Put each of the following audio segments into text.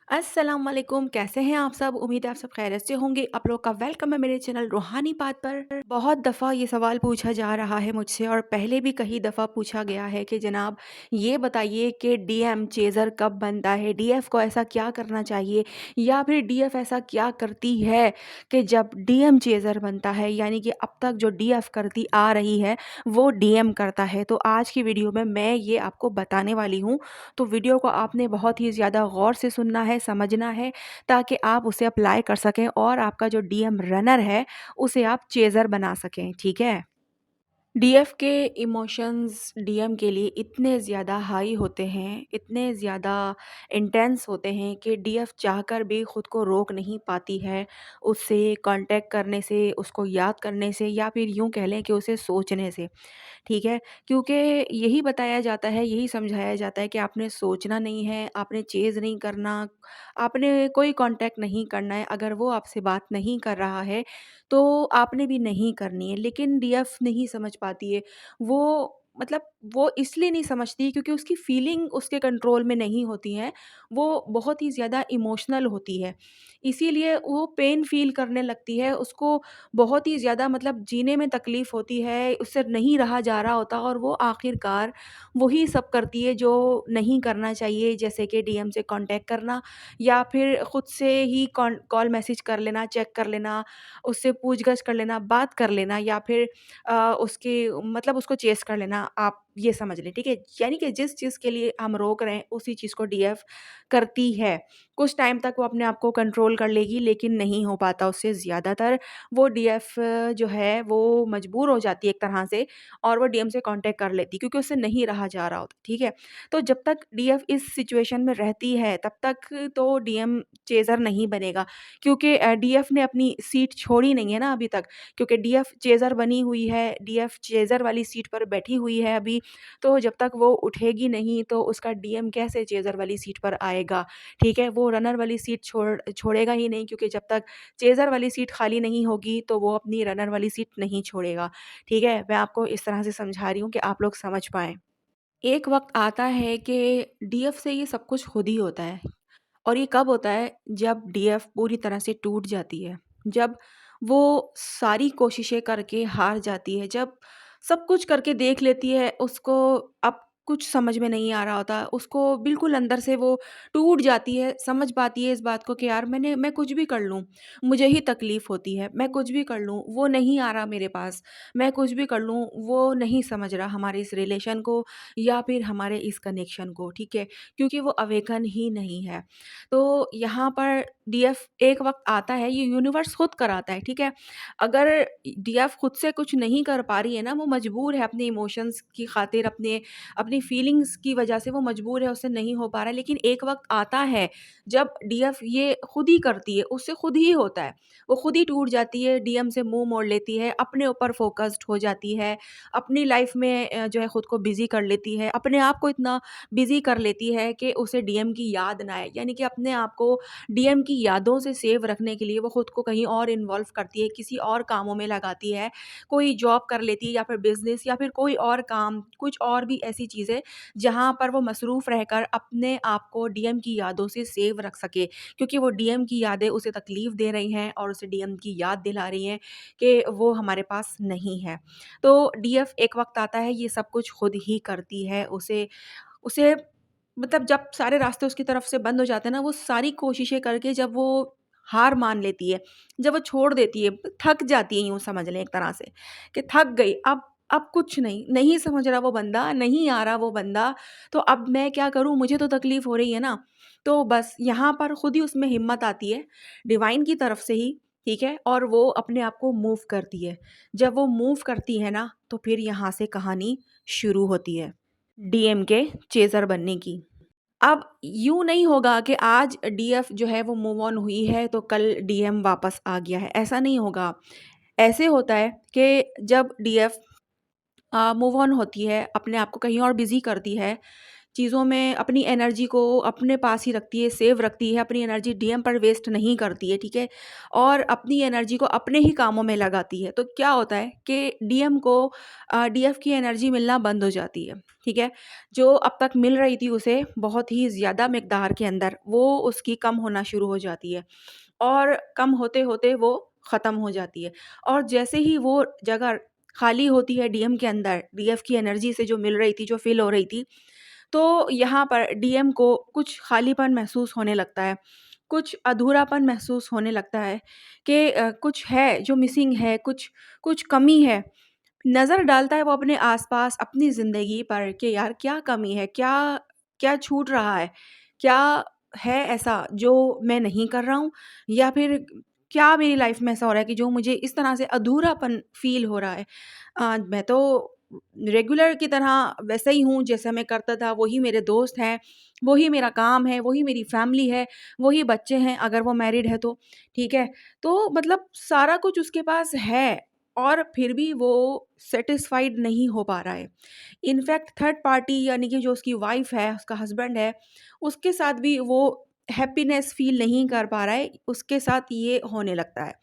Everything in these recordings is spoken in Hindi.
अस्सलाम वालेकुम, कैसे हैं आप सब? उम्मीद है आप सब खैरियत से होंगे। आप लोग का वेलकम है मेरे चैनल रूहानी बात पर। बहुत दफ़ा ये सवाल पूछा जा रहा है मुझसे और पहले भी कई दफ़ा पूछा गया है कि जनाब ये बताइए कि डीएम चेज़र कब बनता है? डीएफ को ऐसा क्या करना चाहिए? या फिर डीएफ ऐसा क्या करती है कि जब डीएम चेज़र बनता है? यानी कि अब तक जो डीएफ करती आ रही है वो डीएम करता है। तो आज की वीडियो में मैं ये आपको बताने वाली हूँ। तो वीडियो को आपने बहुत ही ज़्यादा गौर से सुनना है, समझना है ताकि आप उसे अप्लाई कर सकें और आपका जो डीएम रनर है, उसे आप चेज़र बना सकें, ठीक है? डीएफ के इमोशंस डीएम के लिए इतने ज़्यादा हाई होते हैं, इतने ज़्यादा इंटेंस होते हैं कि डीएफ चाहकर भी खुद को रोक नहीं पाती है, उससे कांटेक्ट करने से, उसको याद करने से या फिर यूँ कह लें कि उसे सोचने से। ठीक है? क्योंकि यही बताया जाता है, यही समझाया जाता है कि आपने सोचना नहीं है, आपने चेज़ नहीं करना, आपने कोई कॉन्टैक्ट नहीं करना है। अगर वो आपसे बात नहीं कर रहा है, तो आपने भी नहीं करनी है। लेकिन डीएफ नहीं समझ पाती है। वो मतलब वो इसलिए नहीं समझती क्योंकि उसकी फीलिंग उसके कंट्रोल में नहीं होती हैं। वो बहुत ही ज़्यादा इमोशनल होती है। इसीलिए वो पेन फ़ील करने लगती है, उसको बहुत ही ज़्यादा मतलब जीने में तकलीफ़ होती है, उससे नहीं रहा जा रहा होता और वो आखिरकार वही सब करती है जो नहीं करना चाहिए, जैसे कि डीएम से कॉन्टैक्ट करना या फिर खुद से ही कॉल मैसेज कर लेना, चेक कर लेना, उससे पूछ-गछ कर लेना, बात कर लेना या फिर उसके मतलब उसको चेज़ कर लेना, आप ये समझ लें, ठीक है? यानी कि जिस चीज़ के लिए हम रोक रहे हैं, उसी चीज़ को डीएफ करती है। कुछ टाइम तक वो अपने आप को कंट्रोल कर लेगी, लेकिन नहीं हो पाता उससे ज़्यादातर वो डीएफ जो है वो मजबूर हो जाती है एक तरह से और वो डीएम से कांटेक्ट कर लेती है क्योंकि उससे नहीं रहा जा रहा होता, ठीक है? तो जब तक डीएफ इस सिचुएशन में रहती है तब तक तो डीएम चेज़र नहीं बनेगा क्योंकि डीएफ ने अपनी सीट छोड़ी नहीं है ना अभी तक क्योंकि डीएफ चेज़र बनी हुई है, डीएफ चेज़र वाली सीट पर बैठी हुई है अभी, तो जब तक वो उठेगी नहीं तो उसका डीएम कैसे चेज़र वाली सीट पर आएगा, ठीक है? वो रनर वाली सीट छोड़ेगा ही नहीं क्योंकि जब तक चेज़र वाली सीट खाली नहीं होगी, तो वो अपनी रनर वाली सीट नहीं छोड़ेगा, ठीक है? मैं आपको इस तरह से समझा रही हूँ कि आप लोग समझ पाएँ। एक वक़्त आता है कि डीएफ से ये सब कुछ खुद ही होता है और ये कब होता है, जब डीएफ पूरी तरह से टूट जाती है। जब वो सारी कोशिशें करके हार जाती है, जब सब कुछ करके देख लेती है, उसको अब कुछ समझ में नहीं आ रहा होता, उसको बिल्कुल अंदर से वो टूट जाती है, समझ पाती है इस बात को कि यार मैं कुछ भी कर लूँ, मुझे ही तकलीफ़ होती है, मैं कुछ भी कर लूँ, वो नहीं आ रहा मेरे पास, मैं कुछ भी कर लूँ, वो नहीं समझ रहा हमारे इस रिलेशन को या फिर हमारे इस कनेक्शन को, ठीक है? क्योंकि वो अवेकन ही नहीं है। तो यहाँ पर डीएफ एक वक़्त आता है, ये यूनिवर्स खुद कराता है, ठीक है? अगर डीएफ खुद से कुछ नहीं कर पा रही है ना, वो मजबूर है अपने इमोशंस की खातिर, अपनी फीलिंग्स की वजह से वो मजबूर है, उससे नहीं हो पा रहा है। लेकिन एक वक़्त आता है, जब डीएफ ये खुद ही करती है, उससे खुद ही होता है। वो खुद ही टूट जाती है, डीएम से मुँह मोड़ लेती है, अपने ऊपर फ़ोकस्ड हो जाती है, अपनी लाइफ़ में जो है खुद को बिज़ी कर लेती है, अपने आप को इतना बिज़ी कर लेती है कि उसे डीएम की याद ना आए। यानी कि अपने आप को डीएम की यादों से सेव रखने के लिए वो खुद को कहीं और इन्वॉल्व करती है, किसी और कामों में लगाती है। कोई जॉब कर लेती है या फिर बिज़नेस या फिर कोई और काम, कुछ और भी ऐसी चीज़ें जहाँ पर वो मसरूफ़ रहकर अपने आप को डीएम की यादों से सेव रख सके। क्योंकि वो डीएम की यादें उसे तकलीफ़ दे रही हैं और उसे डीएम की याद दिला रही हैं कि वो हमारे पास नहीं है। तो डीएफ एक वक़्त आता है, ये सब कुछ खुद ही करती है। उसे उसे मतलब जब सारे रास्ते उसकी तरफ से बंद हो जाते हैं ना, वो सारी कोशिशें करके जब वो हार मान लेती है, जब वो छोड़ देती है, थक जाती है यूँ समझ लें एक तरह से कि थक गई, अब कुछ नहीं, नहीं समझ रहा वो बंदा, नहीं आ रहा वो बंदा, तो अब मैं क्या करूँ? मुझे तो तकलीफ़ हो रही है ना। तो बस यहाँ पर खुद ही उसमें हिम्मत आती है, डिवाइन की तरफ से ही, ठीक है? और वो अपने आप को मूव करती है। जब वो मूव करती है ना, तो फिर यहाँ से कहानी शुरू होती है। डीएम के चेज़र बनने की। अब यूँ नहीं होगा कि आज डीएफ जो है वो मूव ऑन हुई है तो कल डीएम वापस आ गया है, ऐसा नहीं होगा। ऐसे होता है कि जब डीएफ मूव ऑन होती है, अपने आप को कहीं और बिज़ी करती है, चीज़ों में अपनी एनर्जी को अपने पास ही रखती है, सेव रखती है, अपनी एनर्जी डीएम पर वेस्ट नहीं करती है, ठीक है? और अपनी एनर्जी को अपने ही कामों में लगाती है। तो क्या होता है कि डीएम को डीएफ की एनर्जी मिलना बंद हो जाती है, ठीक है? जो अब तक मिल रही थी उसे बहुत ही ज़्यादा मिकदार के अंदर, वो उसकी कम होना शुरू हो जाती है और कम होते-होते वो ख़त्म हो जाती है। और जैसे ही वो जगह खाली होती है डीएम के अंदर, डीएफ की एनर्जी से जो मिल रही थी, जो फ़िल हो रही थी, तो यहाँ पर डीएम को कुछ खालीपन महसूस होने लगता है, कुछ अधूरापन महसूस होने लगता है कि कुछ है जो मिसिंग है, कुछ कुछ कमी है। नज़र डालता है वो अपने आस-पास, अपनी ज़िंदगी पर कि यार क्या कमी है? क्या क्या छूट रहा है? क्या है ऐसा जो मैं नहीं कर रहा हूँ? या फिर क्या मेरी लाइफ़ में ऐसा हो रहा है कि जो मुझे इस तरह से अधूरापन फ़ील हो रहा है? मैं तो रेगुलर की तरह वैसे ही हूँ जैसा मैं करता था, वही मेरे दोस्त हैं, वही मेरा काम है, वही मेरी फ़ैमिली है, वही बच्चे हैं अगर वो मैरिड है तो, ठीक है? तो मतलब सारा कुछ उसके पास है और फिर भी वो सैटिस्फाइड नहीं हो पा रहा है। इनफैक्ट थर्ड पार्टी यानी कि जो उसकी वाइफ़ है, उसका हस्बैंड है, उसके साथ भी वो हैप्पीनेस फ़ील नहीं कर पा रहा है, उसके साथ ये होने लगता है।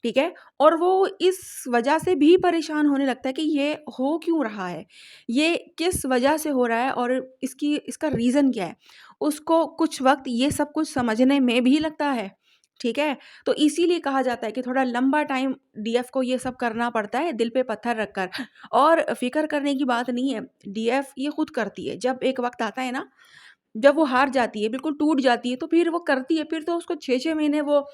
ठीक है? और वो इस वजह से भी परेशान होने लगता है कि ये हो क्यों रहा है? ये किस वजह से हो रहा है और इसका रीज़न क्या है? उसको कुछ वक़्त ये सब कुछ समझने में भी लगता है, ठीक है? तो इसीलिए कहा जाता है कि थोड़ा लंबा टाइम डीएफ को ये सब करना पड़ता है दिल पे पत्थर रखकर और फ़िक्र करने की बात नहीं है, डीएफ ये खुद करती है। जब एक वक़्त आता है ना जब वो हार जाती है, बिल्कुल टूट जाती है, तो फिर वो करती है, फिर तो उसको 6-6 महीने वो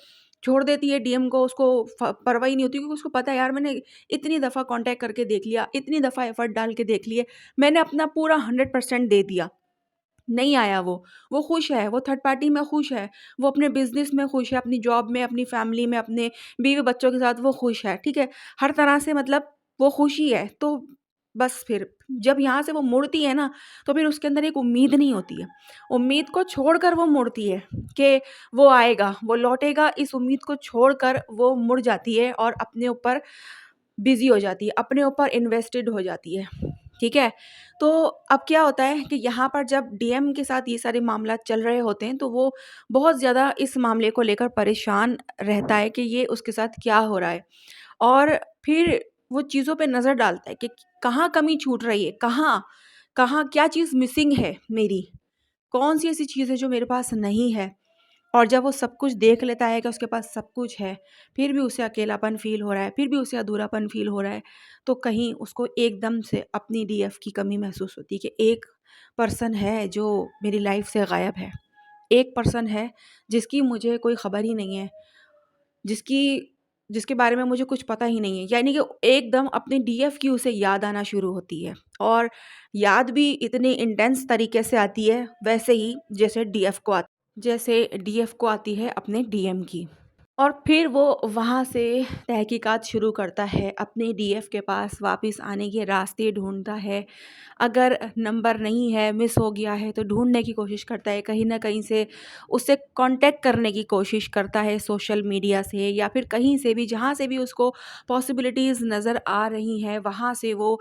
छोड़ देती है डीएम को, उसको परवाह ही नहीं होती क्योंकि उसको पता है यार मैंने इतनी दफ़ा कॉन्टैक्ट करके देख लिया, इतनी दफ़ा एफ़र्ट डाल के देख लिए, मैंने अपना पूरा 100% दे दिया, नहीं आया वो खुश है, वो थर्ड पार्टी में खुश है, वो अपने बिज़नेस में खुश है, अपनी जॉब में, अपनी फैमिली में, अपने बीवी-बच्चों के साथ वो खुश है, ठीक है? हर तरह से मतलब वो खुश ही है, तो बस फिर जब यहाँ से वो मुड़ती है ना, तो फिर उसके अंदर एक उम्मीद नहीं होती है। उम्मीद को छोड़कर वो मुड़ती है कि वो आएगा, वो लौटेगा, इस उम्मीद को छोड़कर वो मुड़ जाती है और अपने ऊपर बिज़ी हो जाती है, अपने ऊपर इन्वेस्टेड हो जाती है, ठीक है? तो अब क्या होता है कि यहाँ पर जब डीएम के साथ ये सारे मामला चल रहे होते हैं, तो वो बहुत ज़्यादा इस मामले को लेकर परेशान रहता है कि ये उसके साथ क्या हो रहा है। और फिर वो चीज़ों पे नज़र डालता है कि कहाँ कमी छूट रही है, कहाँ कहाँ क्या चीज़ मिसिंग है मेरी, कौन-सी ऐसी चीज़ है जो मेरे पास नहीं है। और जब वो सब कुछ देख लेता है कि उसके पास सब कुछ है, फिर भी उसे अकेलापन फ़ील हो रहा है, फिर भी उसे अधूरापन फ़ील हो रहा है, तो कहीं उसको एकदम से अपनी डीएफ की कमी महसूस होती है कि एक पर्सन है जो मेरी लाइफ़ से गायब है। एक पर्सन है जिसकी मुझे कोई ख़बर ही नहीं है, जिसकी जिसके बारे में मुझे कुछ पता ही नहीं है। यानी कि एकदम अपनी डीएफ की उसे याद आना शुरू होती है और याद भी इतनी इंटेंस तरीके से आती है, वैसे ही जैसे डीएफ को आती है अपने डीएम की। और फिर वो वहाँ से तहकीकात शुरू करता है, अपने डीएफ के पास वापस आने के रास्ते ढूँढता है। अगर नंबर नहीं है, मिस हो गया है, तो ढूँढने की कोशिश करता है, कहीं न कहीं से उससे कॉन्टैक्ट करने की कोशिश करता है सोशल मीडिया से या फिर कहीं से भी, जहाँ से भी उसको पॉसिबिलिटीज़ नज़र आ रही हैं, वहाँ से वो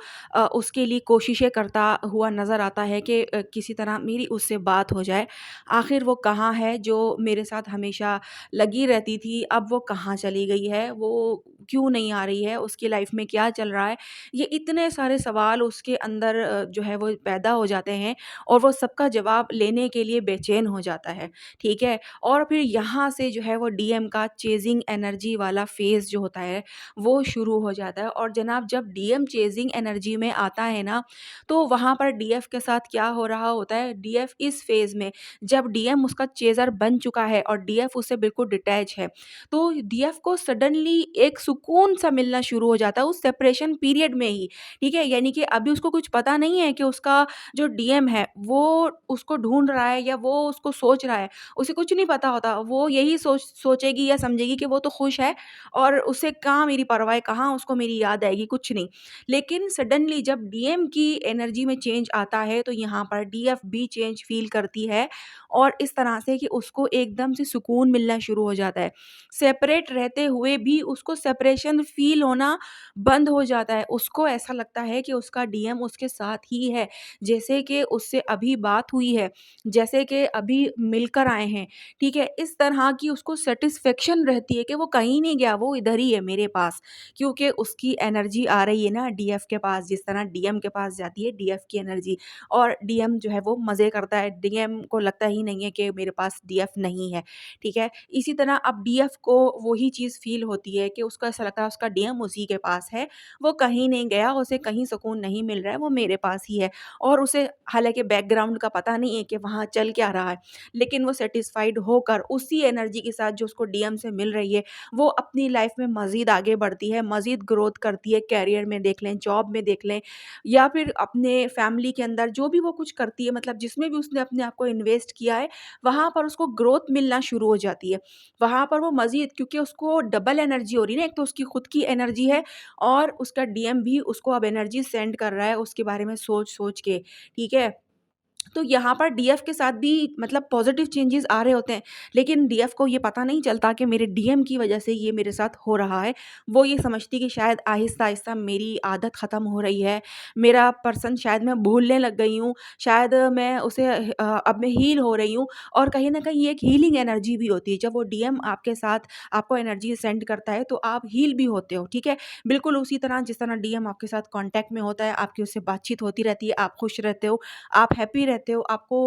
उसके लिए कोशिशें करता हुआ नज़र आता है कि किसी तरह मेरी उससे बात हो जाए। आखिर वो कहाँ है जो मेरे साथ हमेशा लगी रहती थी, अब वो कहाँ चली गई है, वो क्यों नहीं आ रही है, उसकी लाइफ में क्या चल रहा है? ये इतने सारे सवाल उसके अंदर जो है वो पैदा हो जाते हैं और वो सबका जवाब लेने के लिए बेचैन हो जाता है, ठीक है? और फिर यहाँ से जो है वो डीएम का चेज़िंग एनर्जी वाला फ़ेज़ जो होता है, वो शुरू हो जाता है और जनाब जब डीएम चेज़िंग एनर्जी में आता है ना, तो वहाँ पर डीएफ के साथ क्या हो रहा होता है, डीएफ इस फ़ेज़ में जब डीएम उसका चेज़र बन चुका है और डीएफ उससे बिल्कुल डिटैच है, तो डीएफ को सडनली एक सुकून-सा मिलना शुरू हो जाता है उस सेपरेशन पीरियड में ही, ठीक है? यानी कि अभी उसको कुछ पता नहीं है कि उसका जो डीएम है, वो उसको ढूँढ रहा है या वो उसको सोच रहा है, उसे कुछ नहीं पता होता। वो यही सोचेगी या समझेगी कि वो तो खुश है और उसे कहाँ मेरी परवाह है, कहाँ उसको मेरी याद आएगी, कुछ नहीं। लेकिन सडनली जब डीएम की एनर्जी में चेंज आता है, तो यहाँ पर डीएफ भी चेंज फ़ील करती है और इस तरह से कि उसको एकदम से सुकून मिलना शुरू हो जाता है। सेपरेट रहते हुए भी उसको सेपरेट सेपरेशन फ़ील होना बंद हो जाता है। उसको ऐसा लगता है कि उसका डीएम उसके साथ ही है, जैसे कि उससे अभी बात हुई है, जैसे कि अभी मिलकर आए हैं, ठीक है? इस तरह की उसको सैटिस्फैक्शन रहती है कि वो कहीं नहीं गया, वो इधर ही है मेरे पास। क्योंकि उसकी एनर्जी आ रही है ना डीएफ के पास, जिस तरह डीएम के पास जाती है डीएफ की एनर्जी, और डीएम जो है वो मज़े करता है, डीएम को लगता ही नहीं है कि मेरे पास डीएफ नहीं है, ठीक है? इसी तरह अब डीएफ को वही चीज़ फ़ील होती है कि उसको ऐसा लगता है उसका डीएम उसी के पास है, वो कहीं नहीं गया, उसे कहीं सुकून नहीं मिल रहा है, वो मेरे पास ही है, और उसे हालाँकि बैकग्राउंड का पता नहीं है कि वहाँ चल क्या रहा है, लेकिन वो सैटिस्फाइड होकर उसी एनर्जी के साथ जो उसको डीएम से मिल रही है, वो अपनी लाइफ में मज़ीद आगे बढ़ती है, मज़ीद ग्रोथ करती है, करियर में देख लें, जॉब में देख लें, या फिर अपने फैमिली के अंदर जो भी वो कुछ करती है, मतलब जिसमें भी उसने अपने आप को इन्वेस्ट किया है, वहाँ पर उसको ग्रोथ मिलना शुरू हो जाती है। वहाँ पर वो मज़ीद, क्योंकि उसको डबल एनर्जी हो रही है ना, एक तो उसकी खुद की एनर्जी है और उसका डीएम भी उसको अब एनर्जी सेंड कर रहा है उसके बारे में सोच-सोच के, ठीक है? तो यहाँ पर डीएफ के साथ भी मतलब पॉज़िटिव चेंजेज़ आ रहे होते हैं, लेकिन डीएफ को ये पता नहीं चलता कि मेरे डीएम की वज़ह से ये मेरे साथ हो रहा है। वो ये समझती कि शायद आहिस्ता-आहिस्ता मेरी आदत ख़त्म हो रही है, मेरा पर्सन शायद मैं भूलने लग गई हूँ, शायद मैं उसे अब मैं हील हो रही हूँ, और कहीं न कहीं ये एक हीलिंग एनर्जी भी होती है। जब वो डीएम आपके साथ आपको एनर्जी सेंड करता है, तो आप हील भी होते हो, ठीक है? बिल्कुल उसी तरह जिस तरह डीएम आपके साथ कॉन्टैक्ट में होता है, आपकी उससे बातचीत होती रहती है, आप खुश रहते हो, आप हैप्पी रहते हो, आपको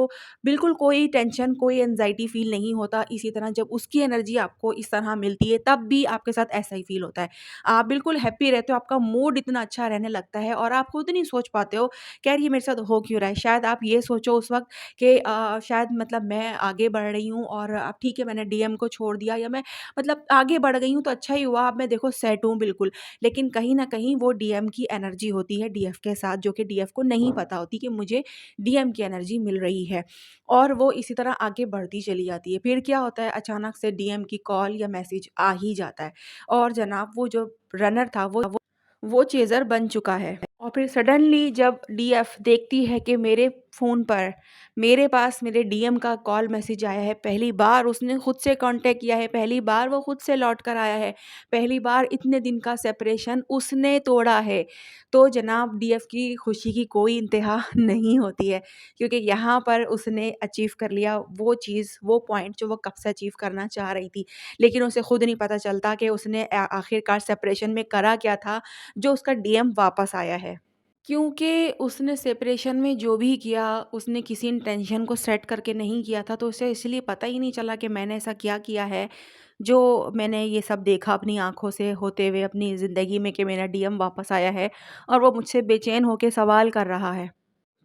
बिल्कुल कोई टेंशन, कोई एंग्ज़ायटी फ़ील नहीं होता। इसी तरह जब उसकी एनर्जी आपको इस तरह मिलती है, तब भी आपके साथ ऐसा ही फ़ील होता है। आप बिल्कुल हैप्पी रहते हो, आपका मूड इतना अच्छा रहने लगता है और आप खुद नहीं सोच पाते हो कि यार ये मेरे साथ हो क्यों रहा है? शायद आप ये सोचो उस वक़्त कि शायद मतलब मैं आगे बढ़ रही हूँ, और अब ठीक है मैंने डीएम को छोड़ दिया, या मैं मतलब आगे बढ़ गई हूँ तो अच्छा ही हुआ, अब मैं देखो सेट हूँ बिल्कुल। लेकिन कहीं न कहीं वो डीएम की एनर्जी होती है डीएफ के साथ, जो कि डीएफ को नहीं पता होती कि मुझे डीएम की एनर्जी मिल रही है, और वो इसी तरह आगे बढ़ती चली जाती है। फिर क्या होता है, अचानक से डीएम की कॉल या मैसेज आ ही जाता है, और जनाब वो जो रनर था वो चेज़र बन चुका है। और फिर सडनली जब डीएफ देखती है कि मेरे फ़ोन पर मेरे पास मेरे डीएम का कॉल मैसेज आया है, पहली बार उसने खुद से कॉन्टैक्ट किया है, पहली बार वो खुद से लौट कर आया है, पहली बार इतने दिन का सेपरेशन उसने तोड़ा है, तो जनाब डीएफ की खुशी की कोई इंतहा नहीं होती है, क्योंकि यहाँ पर उसने अचीव कर लिया वो चीज़, वो पॉइंट जो वो कब से अचीव करना चाह रही थी। लेकिन उसे खुद नहीं पता चलता कि उसने आखिरकार सेपरेशन में करा क्या था, जो उसका डीएम वापस आया है। क्योंकि उसने सेपरेशन में जो भी किया, उसने किसी इंटेंशन को सेट करके नहीं किया था, तो उसे इसलिए पता ही नहीं चला कि मैंने ऐसा क्या किया है, जो मैंने ये सब देखा अपनी आँखों से होते हुए अपनी ज़िंदगी में कि मेरा डीएम वापस आया है और वो मुझसे बेचैन होके सवाल कर रहा है।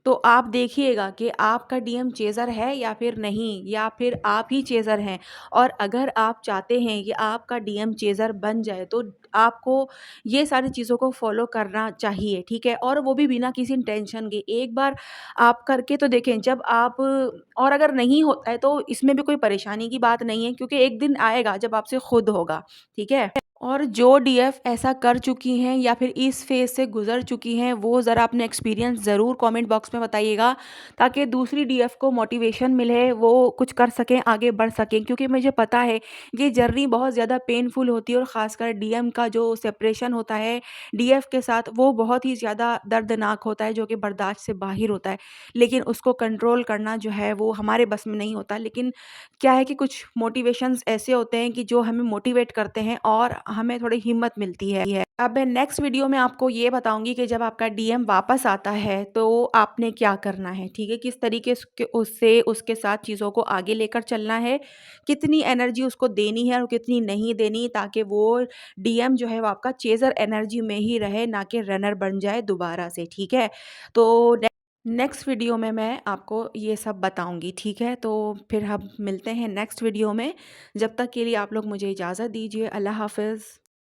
तो आप देखिएगा कि आपका डीएम चेज़र है या फिर नहीं, या फिर आप ही चेज़र हैं, और अगर आप चाहते हैं कि आपका डीएम चेज़र बन जाए, तो आपको ये सारी चीज़ों को फ़ॉलो करना चाहिए, ठीक है? और वो भी बिना किसी टेंशन के। एक बार आप करके तो देखें, जब आप, और अगर नहीं होता है तो इसमें भी कोई परेशानी की बात नहीं है, क्योंकि एक दिन आएगा जब आपसे खुद होगा, ठीक है? और जो डीएफ ऐसा कर चुकी हैं या फिर इस फ़ेज़ से गुज़र चुकी हैं, वो ज़रा अपने एक्सपीरियंस ज़रूर कमेंट बॉक्स में बताइएगा, ताकि दूसरी डीएफ को मोटिवेशन मिले, वो कुछ कर सकें, आगे बढ़ सकें। क्योंकि मुझे पता है ये जर्नी बहुत ज़्यादा पेनफुल होती है, और ख़ासकर डीएम का जो सेपरेशन होता है डीएफ के साथ, वो बहुत ही ज़्यादा दर्दनाक होता है, जो कि बर्दाश्त से बाहर होता है। लेकिन उसको कंट्रोल करना जो है वो हमारे बस में नहीं होता। लेकिन क्या है कि कुछ मोटिवेशंस ऐसे होते हैं कि जो हमें मोटिवेट करते हैं और हमें थोड़ी हिम्मत मिलती है। अब मैं नेक्स्ट वीडियो में आपको ये बताऊँगी कि जब आपका डीएम वापस आता है तो आपने क्या करना है, ठीक है? किस तरीके से उससे उसके साथ चीज़ों को आगे लेकर चलना है, कितनी एनर्जी उसको देनी है और कितनी नहीं देनी, ताकि वो डीएम जो है वो आपका चेज़र एनर्जी में ही रहे, ना कि रनर बन जाए दोबारा से, ठीक है? तो नेक्स्ट वीडियो में मैं आपको ये सब बताऊंगी, ठीक है? तो फिर हम मिलते हैं नेक्स्ट वीडियो में। जब तक के लिए आप लोग मुझे इजाज़त दीजिए। अल्लाह हाफ़िज़।